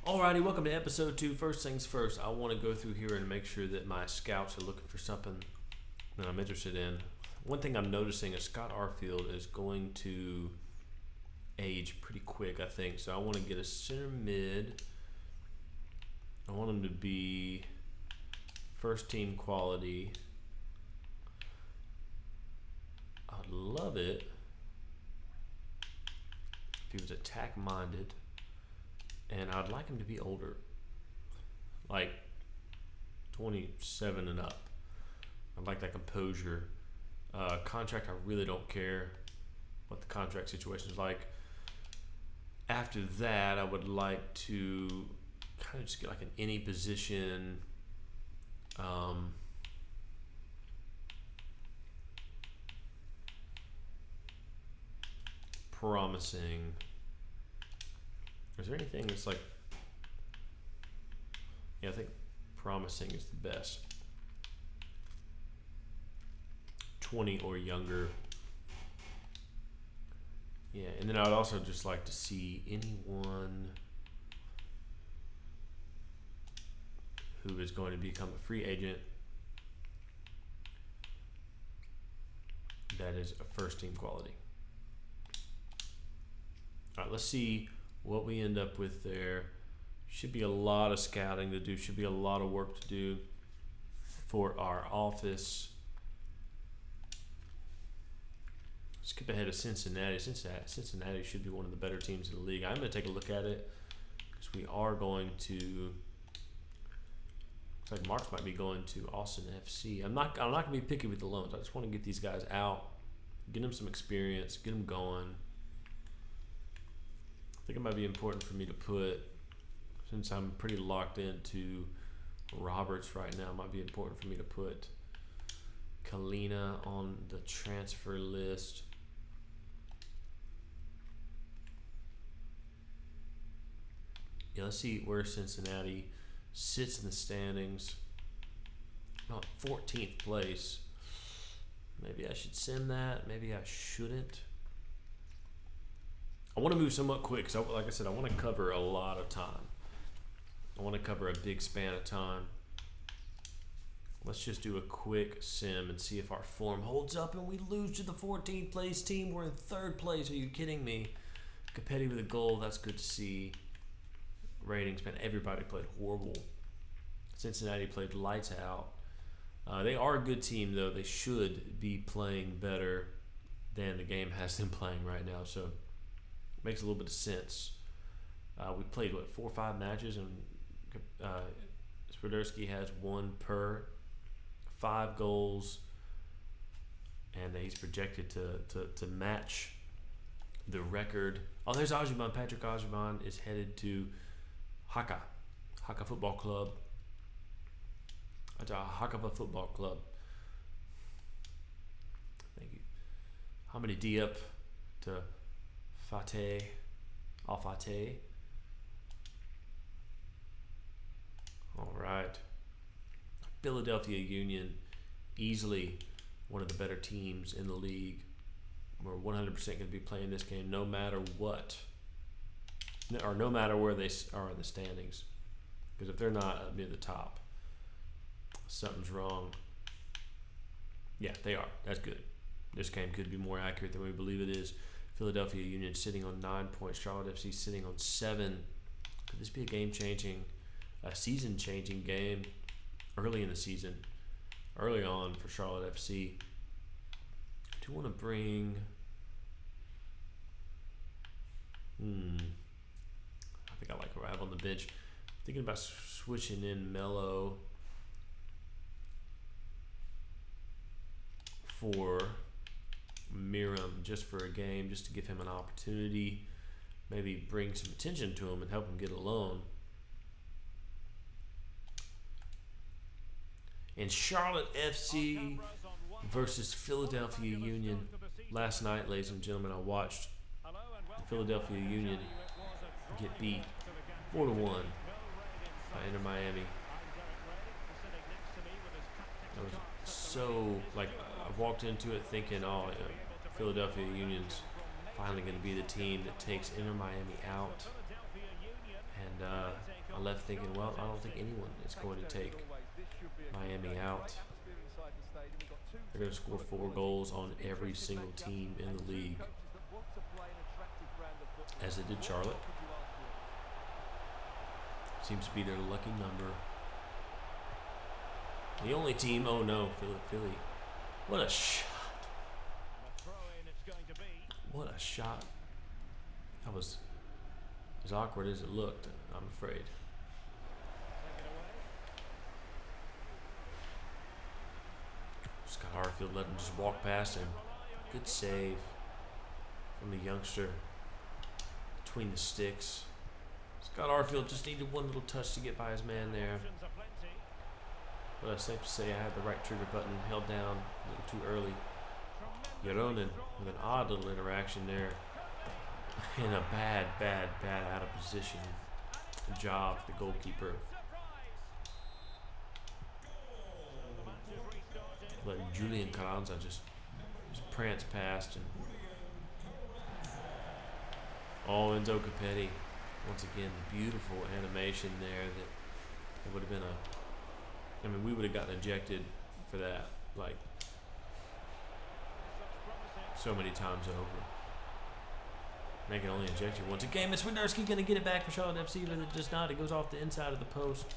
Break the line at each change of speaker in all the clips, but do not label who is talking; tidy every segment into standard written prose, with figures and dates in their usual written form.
Alrighty, welcome to episode 2. First things first, I want to go through here and make sure that my scouts are looking for something that I'm interested in. One thing I'm noticing is Scott Arfield is going to age pretty quick, I think. So I want to get a center mid. I want him to be first team quality. I'd love it if he was attack minded. And I'd like him to be older, like 27 and up. I'd like that composure. Contract, I really don't care what the contract situation is like. After that, I would like to kind of just get like an any position. Promising. Is there anything that's like, yeah, I think promising is the best. 20 or younger. Yeah, and then I would also just like to see anyone who is going to become a free agent that is a first team quality. All right, let's see what we end up with there. Should be a lot of scouting to do, should be a lot of work to do for our office. Skip ahead of Cincinnati. Cincinnati should be one of the better teams in the league. I'm going to take a look at it because we are going to. Looks like Marks might be going to Austin FC. I'm not going to be picky with the loans. I just want to get these guys out, get them some experience, get them going. I think it might be important for me to put, since I'm pretty locked into Roberts right now, it might be important for me to put Kalina on the transfer list. Yeah, let's see where Cincinnati sits in the standings. Not 14th place. Maybe I should send that. Maybe I shouldn't. I want to move somewhat quick because, like I said, I want to cover a lot of time. I want to cover a big span of time. Let's just do a quick sim and see if our form holds up and we lose to the 14th place team. We're in 3rd place. Are you kidding me? Capetti with a goal. That's good to see. Ratings, man. Everybody played horrible. Cincinnati played lights out. They are a good team, though. They should be playing better than the game has them playing right now. So makes a little bit of sense. We played, 4 or 5 matches, and Swiderski has 1 per, 5 goals, and he's projected to match the record. Oh, there's Ajiman. Patrick Ajiman is headed to Haka Football Club. Hakaba Football Club. Thank you. Hamidi Diop to Fateh, Al Fateh. All right. Philadelphia Union, easily one of the better teams in the league. We're 100% going to be playing this game no matter what, or no matter where they are in the standings. Because if they're not near the top, something's wrong. Yeah, they are. That's good. This game could be more accurate than we believe it is. Philadelphia Union sitting on 9 points. Charlotte FC sitting on 7. Could this be a season-changing game early in the season? Early on for Charlotte FC. Do you want to bring... I think I like who I have on the bench. Thinking about switching in Mello for Miram just for a game, just to give him an opportunity, maybe bring some attention to him and help him get a loan. And Charlotte FC versus Philadelphia Union. Last night, ladies and gentlemen, I watched the Philadelphia Union get beat 4-1 by Inter Miami. I was so, I walked into it thinking, Philadelphia Union's finally going to be the team that takes Inter Miami out. And I left thinking, well, I don't think anyone is going to take Miami out. They're going to score 4 goals on every single team in the league, as they did Charlotte. Seems to be their lucky number. The only team, oh no, Philly. What a shot. What a shot. That was as awkward as it looked, I'm afraid. Scott Arfield let him just walk past him. Good save from the youngster between the sticks. Scott Arfield just needed one little touch to get by his man there. But it's safe to say I had the right trigger button held down a little too early. Jono with an odd little interaction there. And a bad out of position job for the goalkeeper. Letting Julian Carranza just prance past. And Enzo Capetti. Once again, the beautiful animation there that it would have been we would have gotten ejected for that, like, so many times over. They can only eject you once a game. And Swiderski going to get it back for Charlotte FC, but it does not. It goes off the inside of the post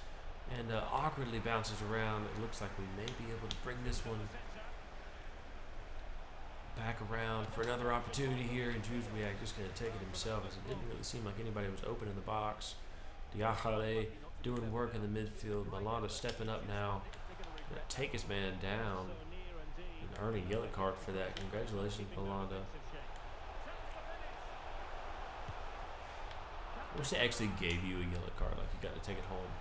and awkwardly bounces around. It looks like we may be able to bring this one back around for another opportunity here. And Juzwiak just going to take it himself, as it didn't really seem like anybody was open in the box. Diakale doing work in the midfield. Malanda stepping up now. Going to take his man down and earn a yellow card for that. Congratulations, Malanda. I wish they actually gave you a yellow card, like you got to take it home.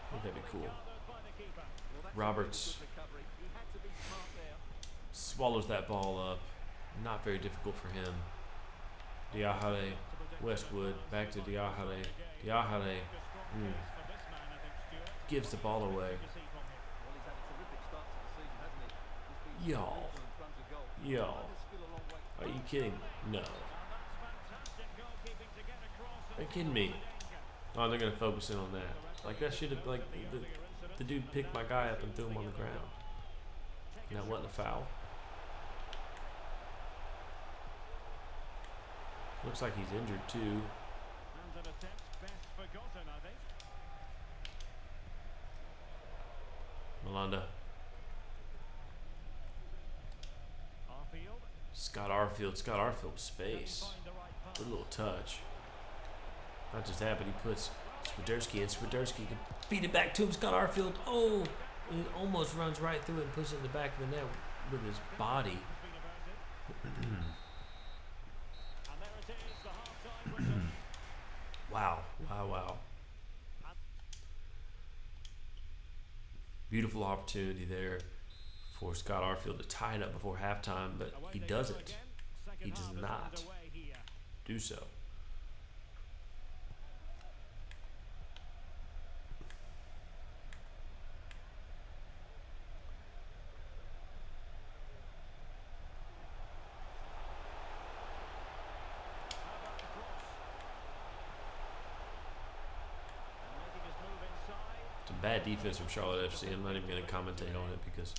I think that'd be cool. Roberts swallows that ball up. Not very difficult for him. Diahale, Westwood, back to Diahale. Diahale gives the ball away. Y'all. Are you kidding? No. Are you kidding me? Oh, they're going to focus in on that. Like, that should have, like, the dude picked my guy up and threw him on the ground. And that wasn't a foul. Looks like he's injured, too. Malanda. Scott Arfield with space. Good little touch. Not just that, but he puts Swiderski in. Swiderski can feed it back to him. Scott Arfield. Oh, he almost runs right through it and puts it in the back of the net with his body. Wow. Beautiful opportunity there for Scott Arfield to tie it up before halftime, but he doesn't. He does not do so. Bad defense from Charlotte FC. I'm not even going to commentate on it because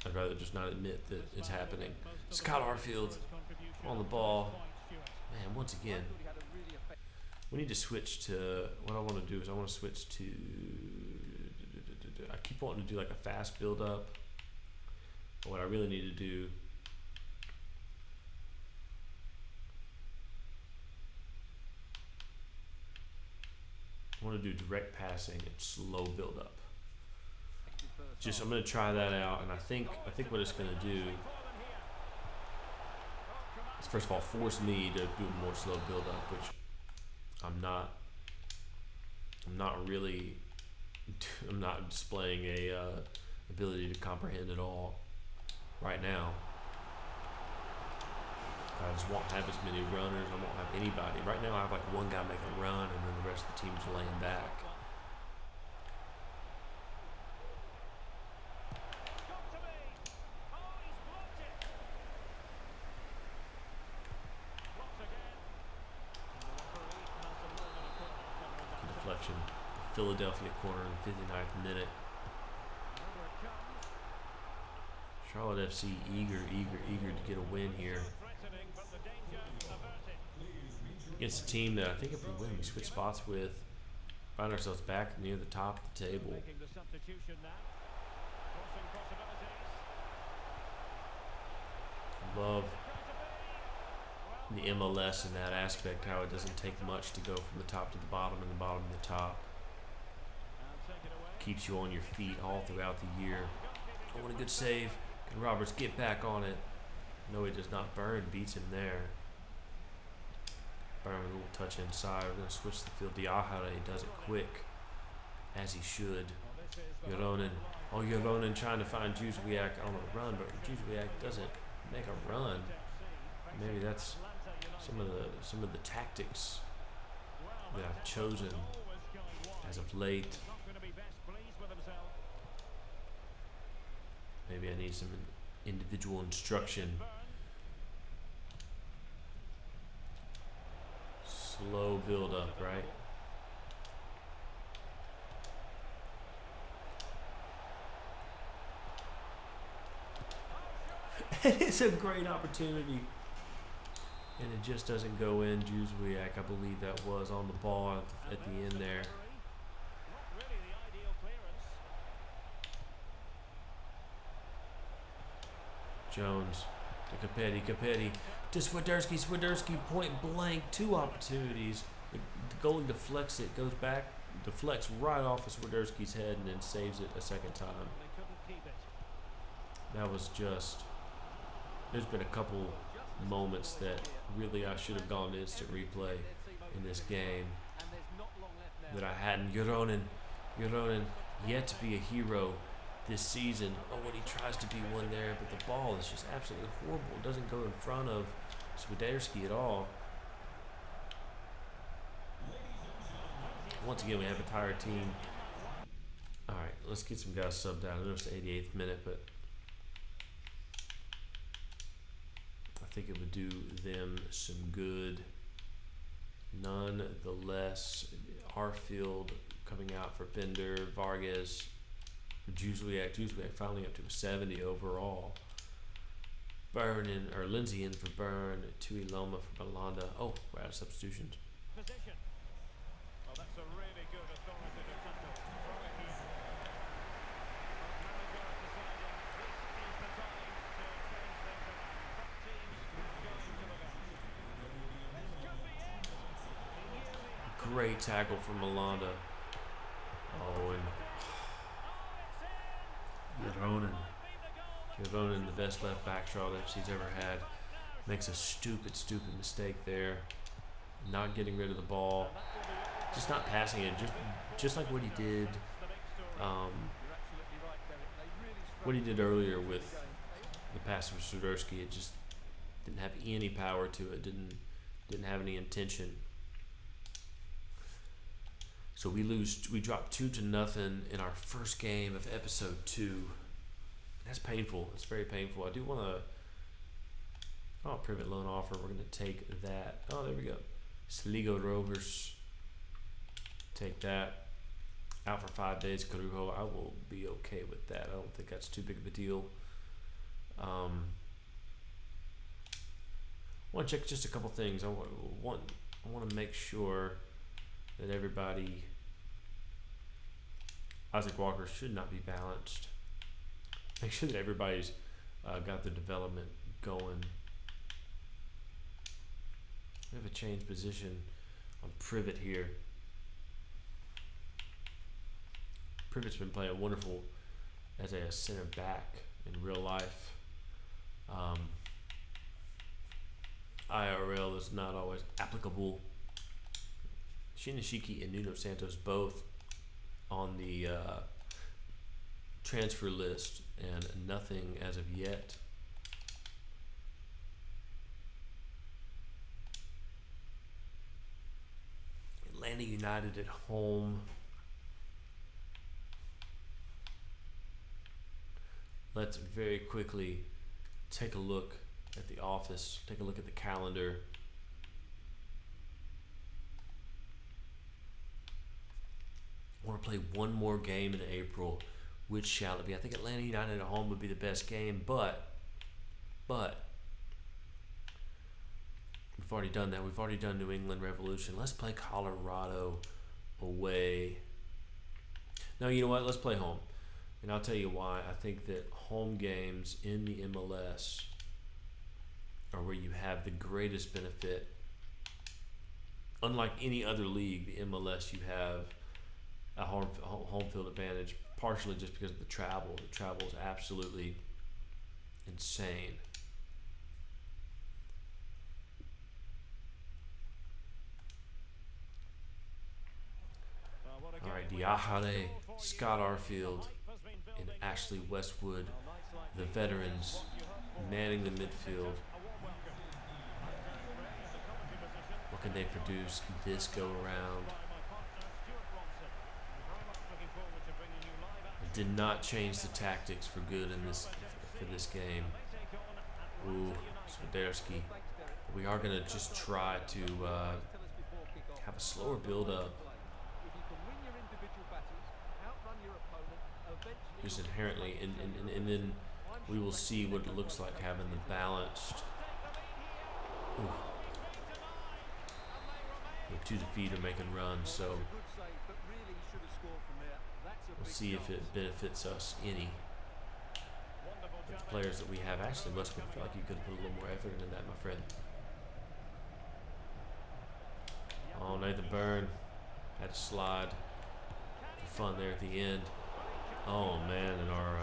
I'd rather just not admit that it's happening. Scott Arfield on the ball. Man, once again, we need to switch to, what I want to do is I want to switch to, I keep wanting to do like a fast build up. But what I really need to do, I want to do direct passing and slow build up. I'm going to try that out, and I think what it's going to do is, first of all, force me to do a more slow build up, which I'm not displaying a ability to comprehend at all right now. I just won't have as many runners. I won't have anybody. Right now I have like one guy making a run and then the rest of the team's laying back. introduction. Philadelphia corner in the 59th minute. Charlotte FC eager to get a win here against a team that I think if we win, we switch spots with, find ourselves back near the top of the table. Love the MLS in that aspect, how it doesn't take much to go from the top to the bottom and the bottom to the top. Keeps you on your feet all throughout the year. Oh, what a good save. Can Roberts get back on it? No, he does not. Byrne beats him there. Byrne with a little touch inside. We're going to switch the field. Diahara does it quick, as he should. Yoronen. Oh, Yoronen trying to find Juzwiak on a run, but Juzwiak doesn't make a run. Maybe that's some of the tactics that I've chosen as of late. Maybe I need some individual instruction. Slow build up, right? It's a great opportunity. And it just doesn't go in. Juzwiak, I believe that was on the ball at the end there. Jones to Capetti to Swiderski, point blank, 2 opportunities. The goalie deflects it, goes back, deflects right off of Swiderski's head, and then saves it a second time. That was just, there's been a couple moments that really I should have gone to instant replay in this game that I hadn't. Yoronen yet to be a hero this season. Oh, when he tries to be one there, but the ball is just absolutely horrible. It doesn't go in front of Swiderski at all. Once again, we have a tired team. All right, let's get some guys subbed out. I know it's the 88th minute, but I think it would do them some good. Nonetheless, Arfield coming out for Bender, Vargas, Juzwiak finally up to a 70 overall. Lindsay in for Byrne, Tui Loma for Belanda. Oh, we're out of substitutions.
Position. Well, that's a really good authoritative tackle.
Great tackle from Belanda. Oh, and Yoronen, the best left back Charlotte FC's ever had, makes a stupid mistake there. Not getting rid of the ball, just not passing it, just like what he did, earlier with the pass from Swiderski. It just didn't have any power to it. Didn't have any intention. So we dropped 2-0 in our first game of episode 2. That's painful. It's very painful. I do want to. Oh, privet loan offer. We're going to take that. Oh, there we go. Sligo Rovers. Take that. Out for 5 days. Corujo. I will be okay with that. I don't think that's too big of a deal. I want to check just a couple things. I want to make sure that everybody. Isaac Walker should not be balanced. Make sure that everybody's got their development going. We have a change position on Privet here. Privet's been playing wonderful as a center back in real life. IRL is not always applicable. Shinashiki and Nuno Santos both on the transfer list, and nothing as of yet. Atlanta United at home. Let's very quickly take a look at the office, take a look at the calendar. play one more game in April. Which shall it be? I think Atlanta United at home would be the best game, but we've already done that. We've already done New England Revolution. Let's play Colorado away. No, you know what? Let's play home. And I'll tell you why. I think that home games in the MLS are where you have the greatest benefit. Unlike any other league, the MLS, you have a home field advantage, partially just because of the travel. The travel is absolutely insane. All right, Diahare, Scott Arfield, and Ashley Westwood, the veterans, manning the midfield. What can they produce this go around? Did not change the tactics for good in this game. Ooh, Swiderski. We are gonna just try to have a slower build up. Just inherently, and then we will see what it looks like having the balanced. Ooh. With 2 defeat or making runs, so we'll see if it benefits us any. With the players that we have, actually, Westwood, I feel like you could have put a little more effort into that, my friend. Oh, Nathan Byrne had to slide for fun there at the end. Oh man, and our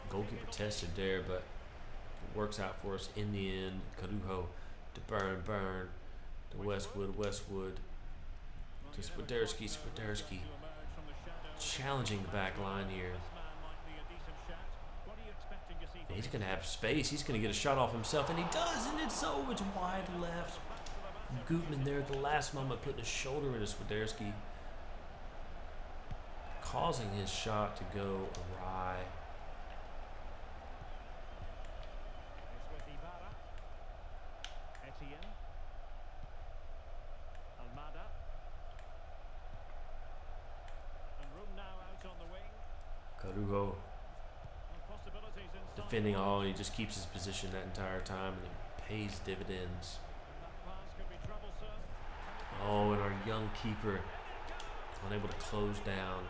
goalkeeper tested there, but it works out for us in the end. Carujo to Byrne, to Westwood, to Swiderski. Challenging the back line here. And he's going to have space. He's going to get a shot off himself, and he does, and it's so much wide left. Gutman there at the last moment putting his shoulder into Swiderski, causing his shot to go awry. Carujo defending all, and he just keeps his position that entire time, and it pays dividends. Oh, and our young keeper unable to close down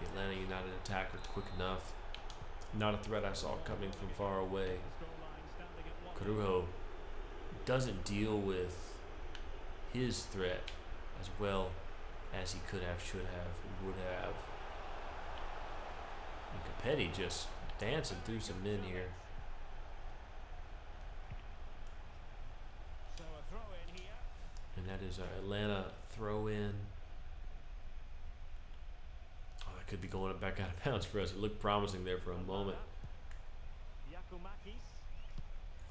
the Atlanta United attacker quick enough. Not a threat I saw coming from far away. Carujo doesn't deal with his threat as well as he could have, should have, would have. And Capetti just dancing through some men here. And that is our Atlanta throw in. Oh, that could be going back out of bounds for us. It looked promising there for a moment.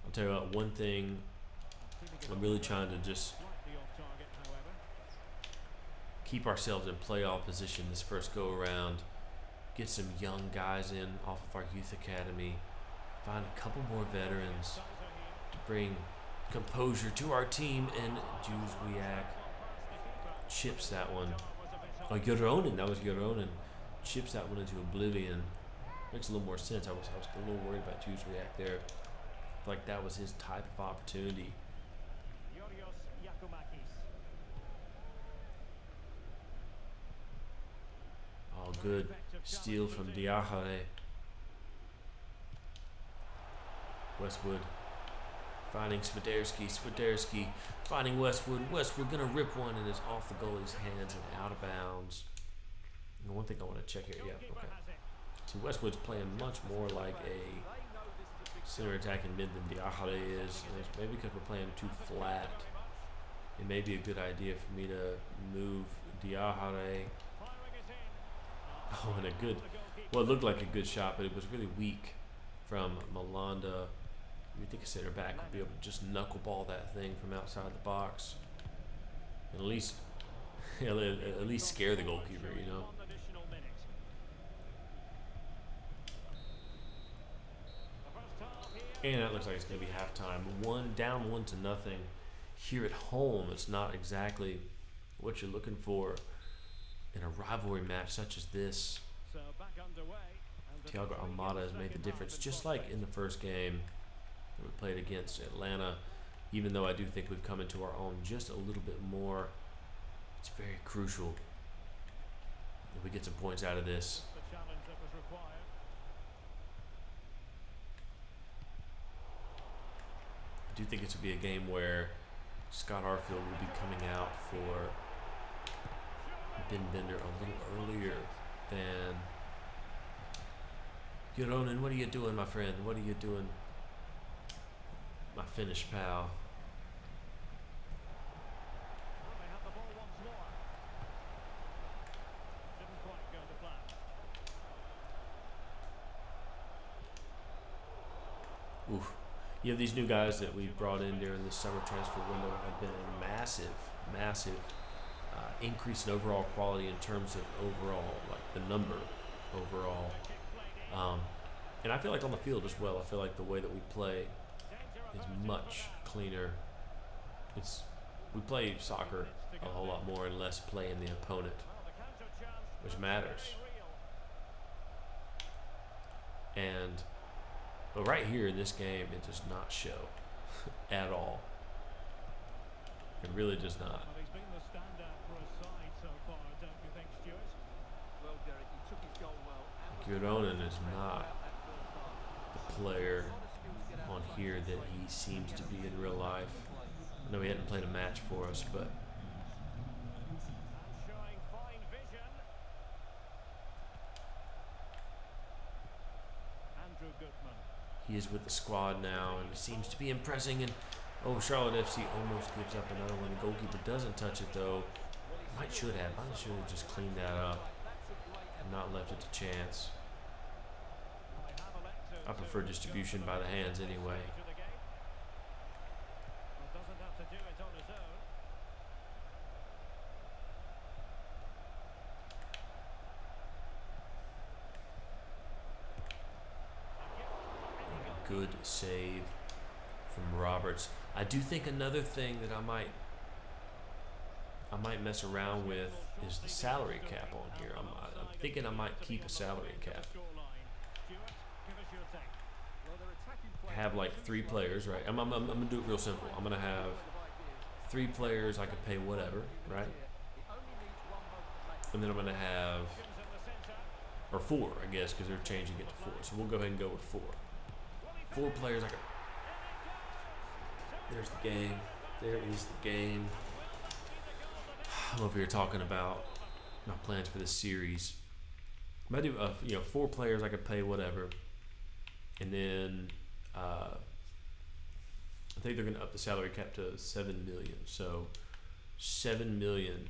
I'll tell you what, one thing I'm really trying to just keep ourselves in playoff position this first go around. Get some young guys in off of our youth academy. Find a couple more veterans to bring composure to our team, and Juzwiak chips that one. Oh, Yoronen, that was Yoronen. Chips that one into oblivion. Makes a little more sense. I was a little worried about Juzwiak there. I feel like that was his type of opportunity. Oh, good steal from Diahare. Westwood finding Swiderski finding Westwood gonna rip one, and it's off the goalie's hands and out of bounds. And one thing I want to check here, yeah, okay. See, Westwood's playing much more like a center attacking mid than Diahare is. And it's maybe because we're playing too flat. It may be a good idea for me to move Diahare. Oh, and it looked like a good shot, but it was really weak from Malanda. You think a center back would be able to just knuckleball that thing from outside the box, and at least scare the goalkeeper, you know. And that looks like it's going to be halftime. Down 1-0 here at home. It's not exactly what you're looking for
the
in a rivalry match such as this,
so back underway. And
Thiago Almada has made the difference. Just like in the first game that we played against Atlanta, even though I do think we've come into our own just a little bit more, it's very crucial that we get some points out of this.
the challenge that was required.
I do think this will be a game where Scott Arfield will be coming out for Ben Bender a little earlier than Jono. What are you doing, my friend? What are you doing, my Finnish pal?
Well, they have the ball once more. Didn't quite go to plan.
Oof. You have these new guys that we brought in during the summer transfer window have been a massive increase in overall quality in terms of overall, like the number overall. And I feel like on the field as well, I feel like the way that we play is much cleaner. We play soccer a whole lot more and less playing the opponent,
Well, the counter chance
which
looks
matters.
very real.
But right here in this game, it does not show at all. It really does not.
Well, he's been the standout for his side so far, don't you think, Stuart?
Well, Derek, he took his goal well.
Guronen is not the player on here that he seems to be in real life. I know he hadn't played a match for us, but
And showing fine vision. Andrew Goodman.
he is with the squad now and seems to be impressing. And Charlotte FC almost gives up another one. The goalkeeper doesn't touch it though. Might should have just cleaned that up and not left it to chance.
Well, they have elected
I prefer
to
distribution
go
by the
for
hands
this
anyway.
stage of the game. Well, doesn't have to do it on his own.
Good save from Roberts. I do think another thing that I might mess around with is the salary cap on here. I'm thinking I might keep a salary cap. Have like 3 players, right? I'm gonna do it real simple. I'm gonna have 3 players I could pay whatever, right? And then I'm gonna have, or 4, I guess, because they're changing it to 4. So we'll go ahead and go with 4. 4 players I could. There's the game. There is the game. I'm over here talking about my plans for this series. I do, 4 players I could pay whatever, and then I think they're going to up the salary cap to $7 million. So $7 million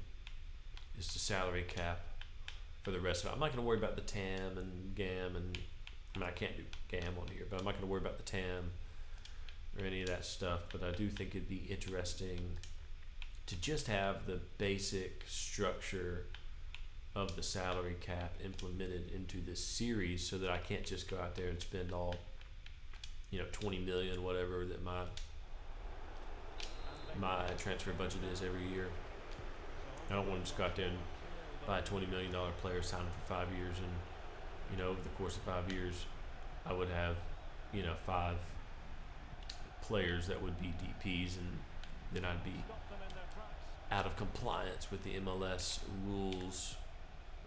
is the salary cap for the rest of it. I'm not going to worry about the TAM and GAM, and I can't do GAM on here, but I'm not going to worry about the TAM or any of that stuff. But I do think it'd be interesting to just have the basic structure of the salary cap implemented into this series, so that I can't just go out there and spend all 20 million, whatever that my transfer budget is every year. I don't want to just go out there and buy a $20 million player, sign him for 5 years, and over the course of 5 years I would have 5 players that would be DPs, and then I'd be out of compliance with the MLS rules,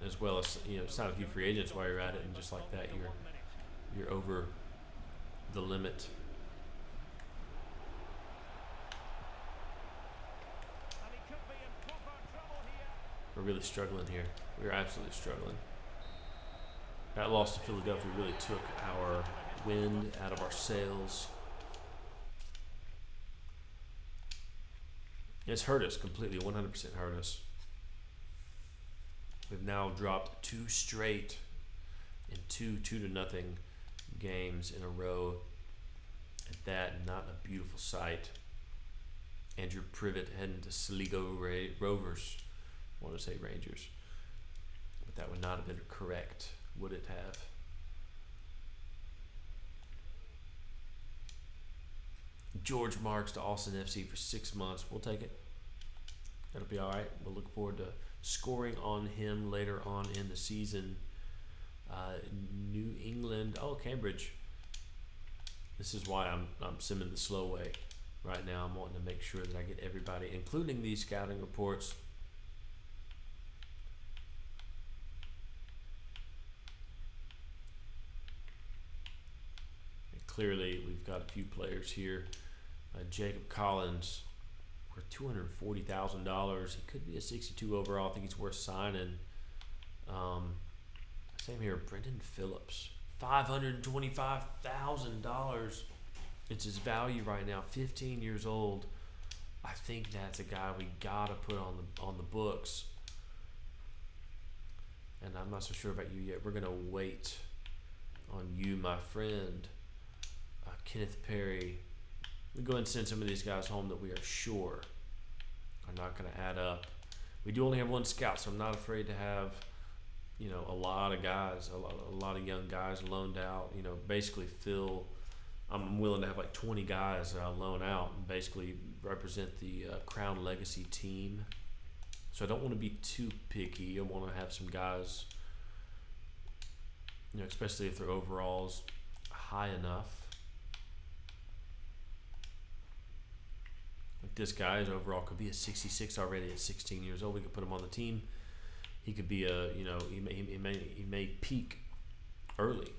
as well as sign a few free agents while you're at it, and just like that you're over the limit. We're really struggling here. We're absolutely struggling. That loss to Philadelphia really took our wind out of our sails. It's hurt us completely, 100% hurt us. We've now dropped 2 straight in 2-0 games in a row. At that, not a beautiful sight. Andrew Privet heading to Sligo Rovers. I want to say Rangers, but that would not have been correct, would it have? George Marks to Austin FC for 6 months. We'll take it. That'll be all right. We'll look forward to scoring on him later on in the season. New England. Oh, Cambridge. This is why I'm simming the slow way right now. I'm wanting to make sure that I get everybody, including these scouting reports. And clearly, we've got a few players here. Jacob Collins, worth $240,000. He could be a 62 overall. I think he's worth signing. Same here, Brendan Phillips, $525,000. It's his value right now. 15 years old. I think that's a guy we gotta put on the books. And I'm not so sure about you yet. We're gonna wait on you, my friend. Kenneth Perry. We go and send some of these guys home that we are sure are not gonna add up. We do only have one scout, so I'm not afraid to have, a lot of guys, a lot of young guys loaned out. Basically I'm willing to have like 20 guys loan out and basically represent the Crown Legacy team. So I don't want to be too picky. I want to have some guys, especially if their overall's high enough. Like this guy, his overall could be a 66 already at 16 years old. We could put him on the team. He could be he may peak early,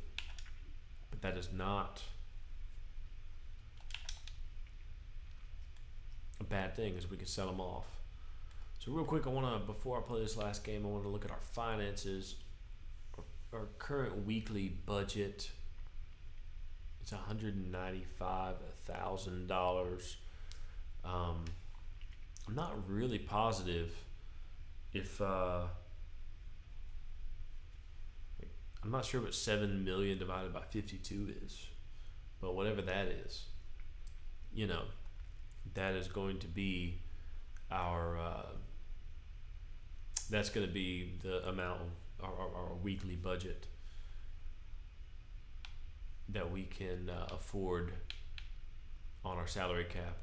but that is not a bad thing, as we could sell him off. So real quick, before I play this last game, I want to look at our finances. Our current weekly budget is $195,000. I'm not really positive if I'm not sure what 7 million divided by 52 is, but whatever that is, that is going to be our that's going to be the amount of our weekly budget that we can afford on our salary cap.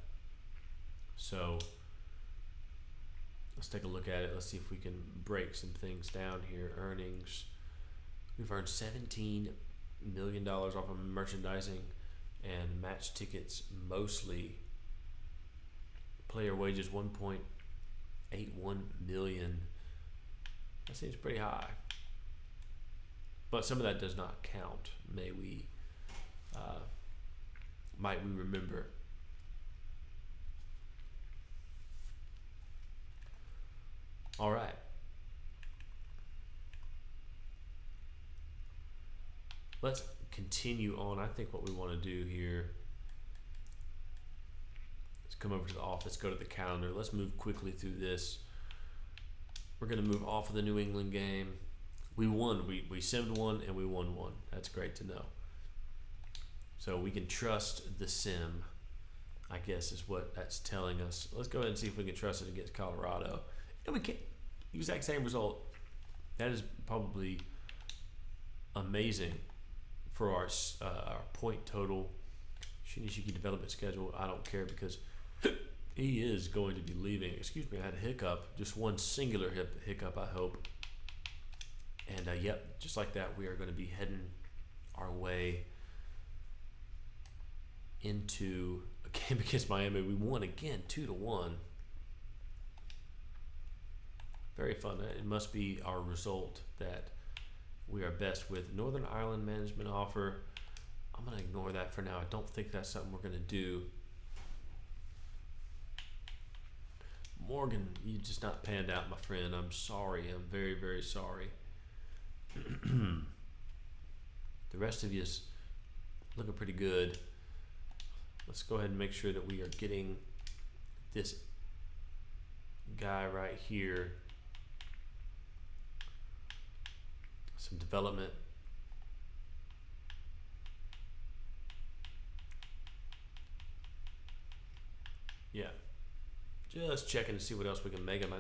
So let's take a look at it. Let's see if we can break some things down here. Earnings. We've earned $17 million off of merchandising and match tickets mostly. Player wages $1.81 million. That seems pretty high. But some of that does not count. Might we remember. All right. Let's continue on. I think what we want to do here is come over to the office, go to the calendar. Let's move quickly through this. We're going to move off of the New England game. We won. We simmed one and we won one. That's great to know. So we can trust the sim, I guess is what that's telling us. Let's go ahead and see if we can trust it against Colorado. And we can. Exact same result. That is probably amazing for our point total. Shinichiki development schedule. I don't care because he is going to be leaving. Excuse me, I had a hiccup. Just one singular hiccup, I hope. And yep, just like that, we are going to be heading our way into a game against Miami. We won again, 2-1. Very fun. It must be our result that we are best with. Northern Ireland management offer. I'm going to ignore that for now. I don't think that's something we're going to do. Morgan, you just not panned out, my friend. I'm sorry. I'm very, very sorry. The rest of you is looking pretty good. Let's go ahead and make sure that we are getting this guy right here some development. Yeah, just checking to see what else we can make him. I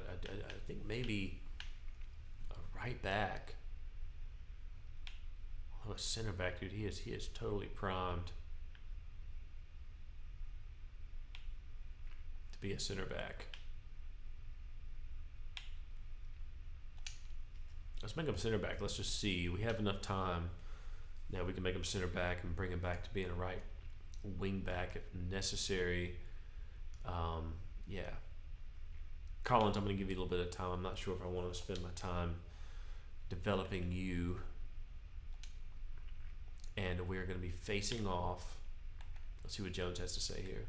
think maybe a right back. Oh, a center back, dude. He is totally primed to be a center back. Let's make him center back. Let's just see. We have enough time. Now we can make him center back and bring him back to being a right wing back if necessary. Yeah. Collins, I'm going to give you a little bit of time. I'm not sure if I want to spend my time developing you. And we're going to be facing off. Let's see what Jones has to say here.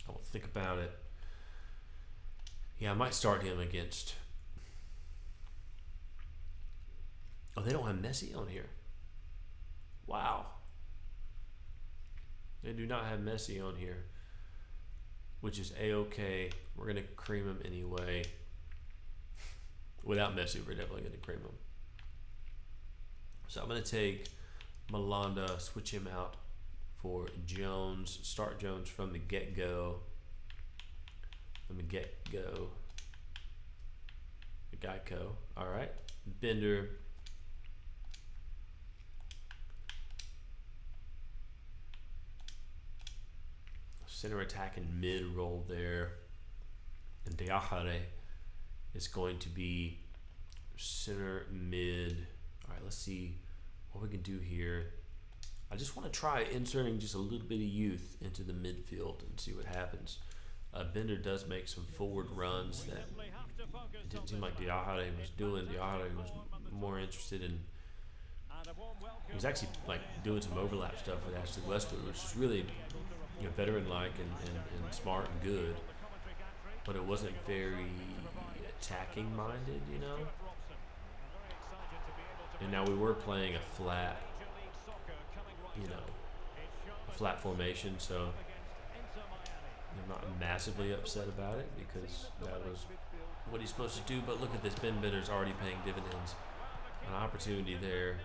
I will think about it. Yeah, I might start him against... Oh, they don't have Messi on here. Wow. They do not have Messi on here, which is A-okay. We're going to cream him anyway. Without Messi, we're definitely going to cream him. So I'm going to take Malanda, switch him out for Jones. Start Jones from the get-go. From the get-go. The Geico. All right. Bender. Center attack and mid role there. And Diahare is going to be center mid. All right, let's see what we can do here. I just want to try inserting just a little bit of youth into the midfield and see what happens. Bender does make some forward runs that it didn't seem like Diahare was doing. Diahare was more interested in. He was actually like doing some overlap stuff with Ashley Westwood, which is really, you know, veteran-like and smart and good, but it wasn't very attacking-minded, you know. And now we were playing a flat, you know, a flat formation, so I'm not massively upset about it because that was what he's supposed to do. But look at this, Ben Bender's already paying dividends. An opportunity there,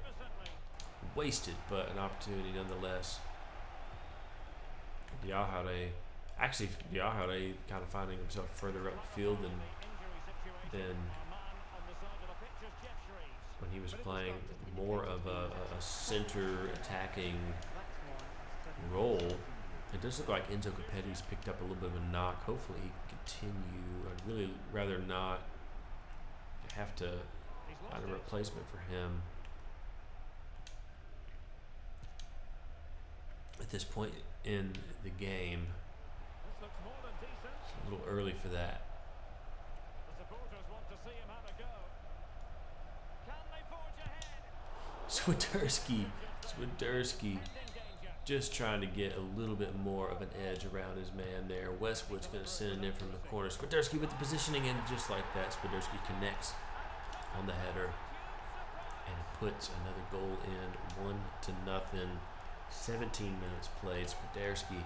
wasted, but an opportunity nonetheless. Diahare kind of finding himself further up the field than when he was playing more of a center attacking role. It does look like Enzo Capetti's picked up a little bit of a knock. Hopefully he can continue. I'd really rather not have to find a replacement for him at this point in the game. It's a little early for that. Swiderski just trying to get a little bit more of an edge around his man there. Westwood's going to send it in from the corner. Swiderski with the positioning, and just like that, Swiderski connects on the header and puts another goal in, 1-0. 17 minutes played. Swiderski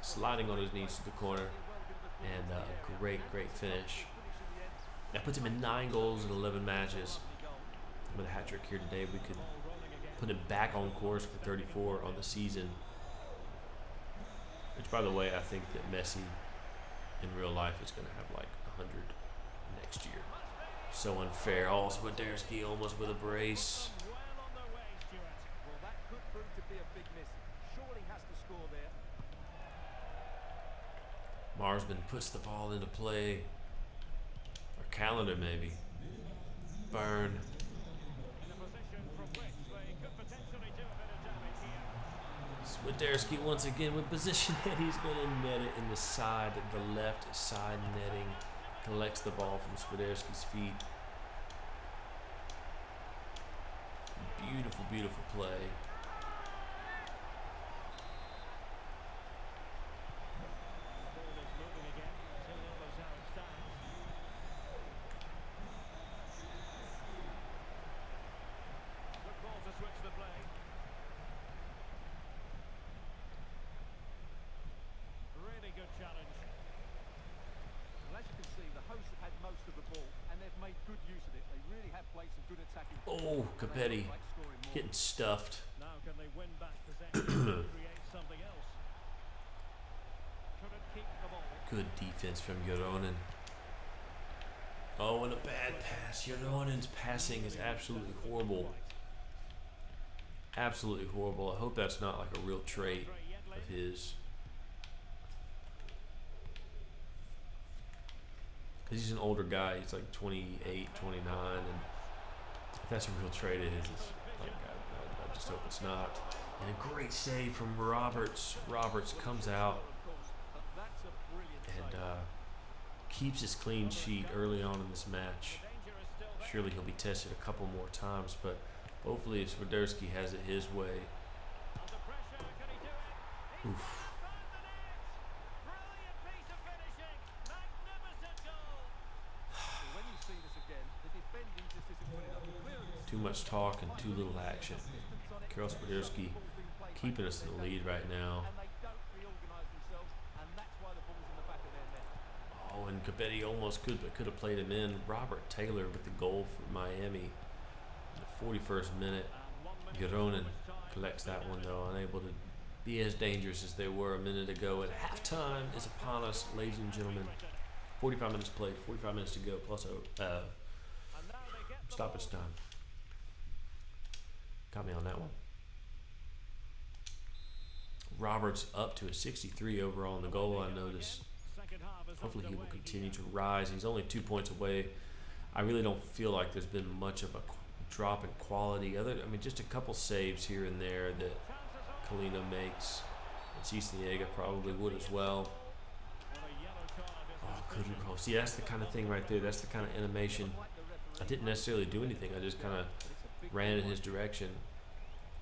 sliding on his knees to the corner, and a great finish. That puts him in 9 goals in 11 matches. With a hat trick here today, we could put him back on course for 34 on the season. Which, by the way, I think that Messi in real life is going to have like 100 next year. So unfair. Oh, Swiderski almost with a brace.
Well, that could prove to be a big miss. Surely has to score there.
Marsman puts the ball into play. Or Calendar maybe. Burn. Swiderski once again with position, and he's going to net it in the left side netting. Collects the ball from Swiderski's feet. Beautiful play. Oh, Capetti getting stuffed.
Now can they win back possession? Create something else. Couldn't keep the ball.
Good defense from Joronen. Oh, and a bad pass. Joronen's passing is absolutely horrible. absolutely horrible. I hope that's not like a real trait of his. Because he's an older guy. He's like 28, 29. And if that's a real trait of his, it's like, I just hope it's not. And a great save from Roberts. Roberts comes out and keeps his clean sheet early on in this match. Surely he'll be tested a couple more times, but hopefully Swiderski has it his way. Oof. Too much talk and too little action. Karol Swiderski keeping us in the lead right now. Oh, and Cabetti almost could, but could have played him in. Robert Taylor with the goal for Miami in the 41st minute. Jono collects that one, though, unable to be as dangerous as they were a minute ago. And halftime is upon us, ladies and gentlemen. 45 minutes played, 45 minutes to go, plus stoppage time. Got me on that one. Roberts up to a 63 overall in the goal line, notice. Hopefully he will continue to rise. He's only 2 points away. I really don't feel like there's been much of a drop in quality. Just a couple saves here and there that Colina makes. And Ciciniega probably would as well. Oh, good recall. See, that's the kind of thing right there. That's the kind of animation. I didn't necessarily do anything. I just kind of ran in his direction.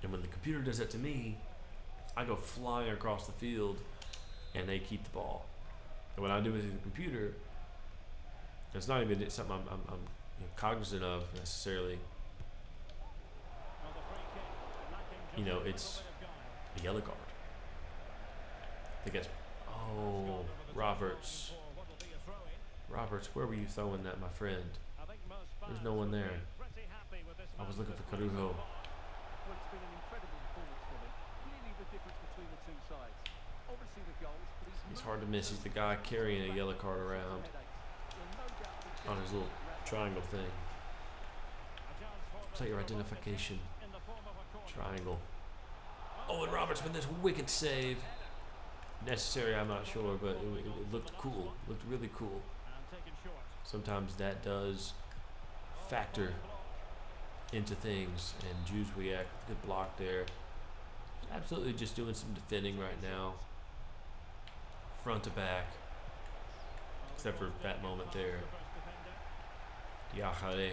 And when the computer does that to me, I go flying across the field and they keep the ball. And when I do it with the computer, it's not even something I'm cognizant of necessarily. It's a yellow card. I think that's... Oh, Roberts. Roberts, where were you throwing that, my friend? There's no one there. I was looking for Carujo.
Well, it's been an incredible performance from him. Clearly the difference between the two sides. Obviously the goals, but
He's hard to miss. He's the guy carrying a yellow card around on his little triangle thing. Player identification. Triangle. Oh, and Roberts with this wicked save. Necessary, I'm not sure, but it looked cool. Looked really cool. Sometimes that does factor into things, and Juzwiak, good block there. Absolutely just doing some defending right now. Front to back. Except for that moment there. Diakare.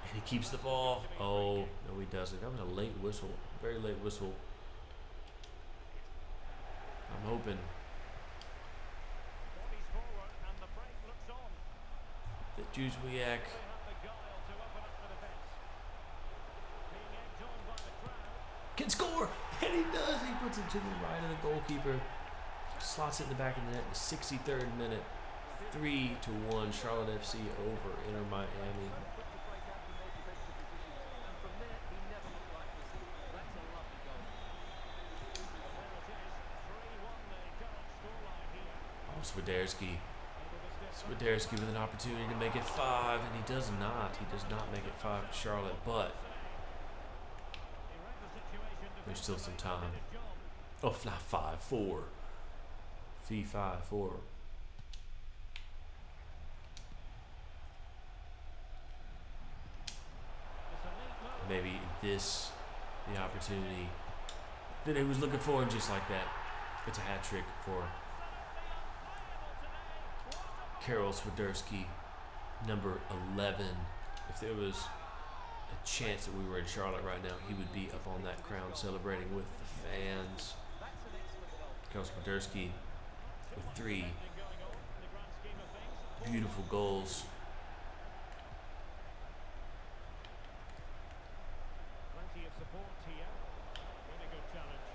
And he keeps the ball. Oh, no he doesn't. That was a late whistle. Very late whistle. I'm hoping that Juzwiak can score, and he does. He puts it to the right of the goalkeeper, slots it in the back of the net. The 63rd minute, 3-1. Charlotte FC over Inter Miami. Oh, Swiderski with an opportunity to make it 5, and he does not. He does not make it 5 for Charlotte, but there's still some time. Oh, not 5, 4. Fee 5-4. Maybe this, the opportunity that he was looking for, and just like that, it's a hat trick for Karol Swiderski, number 11. If there was a chance that we were in Charlotte right now, he would be up on that crown celebrating with the fans. Karol Swiderski with 3 beautiful goals.
Plenty of support here. Really good challenge.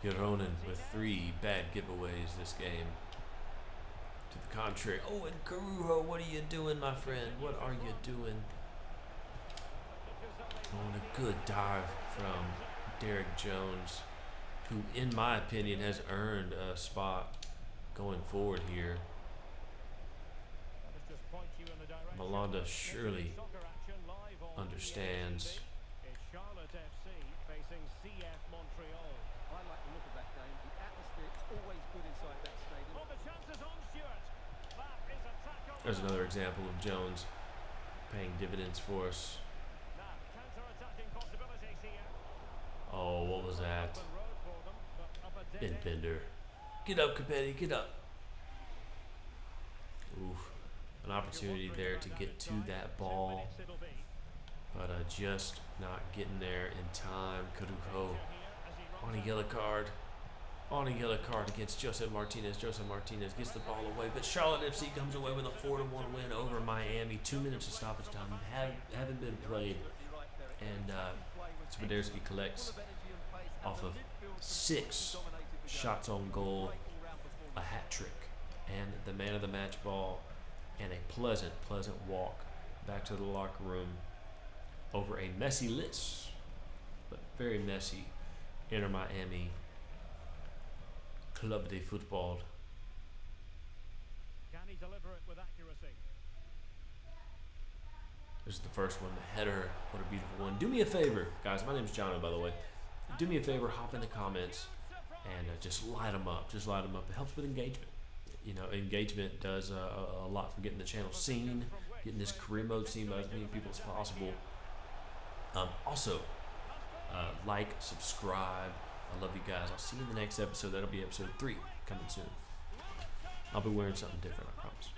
Jono with 3 bad giveaways this game. To the contrary. Oh, and Carujo, what are you doing, my friend? What are you doing? Oh, and a good dive from Derek Jones, who, in my opinion, has earned a spot going forward here. Malanda surely
Soccer action live on
understands.
It's Charlotte FC facing CF Montreal.
I like the look of that game. The atmosphere is always good inside that stadium.
Oh, the chances on Stewart. That is a tackle.
There's another example of Jones paying dividends for us.
Now, counter-attacking possibilities here.
Oh, what was that?
Open road for them, but up a dead
Bin
end.
Bender. Get up, Capetti, get up. Oof. An opportunity there to get to that ball, but just not getting there in time. Kuduko on a yellow card. On a yellow card against Joseph Martinez. Joseph Martinez gets the ball away, but Charlotte FC comes away with a 4-1 win over Miami. 2 minutes of stoppage time haven't been played, and Swiderski collects off of 6 shots on goal, a hat trick, and the man of the match ball, and a pleasant walk back to the locker room over a messy list, but very messy Inter Miami Club de Football.
Can he deliver it with accuracy?
This is the first one, the header. What a beautiful one. Do me a favor, guys. My name's Jono, by the way. Do me a favor, hop in the comments and just light them up. Just light them up. It helps with engagement. You know, engagement does a lot for getting the channel seen, getting this career mode seen by as many people as possible. Also, like, subscribe. I love you guys. I'll see you in the next episode. That'll be episode 3 coming soon. I'll be wearing something different, I promise.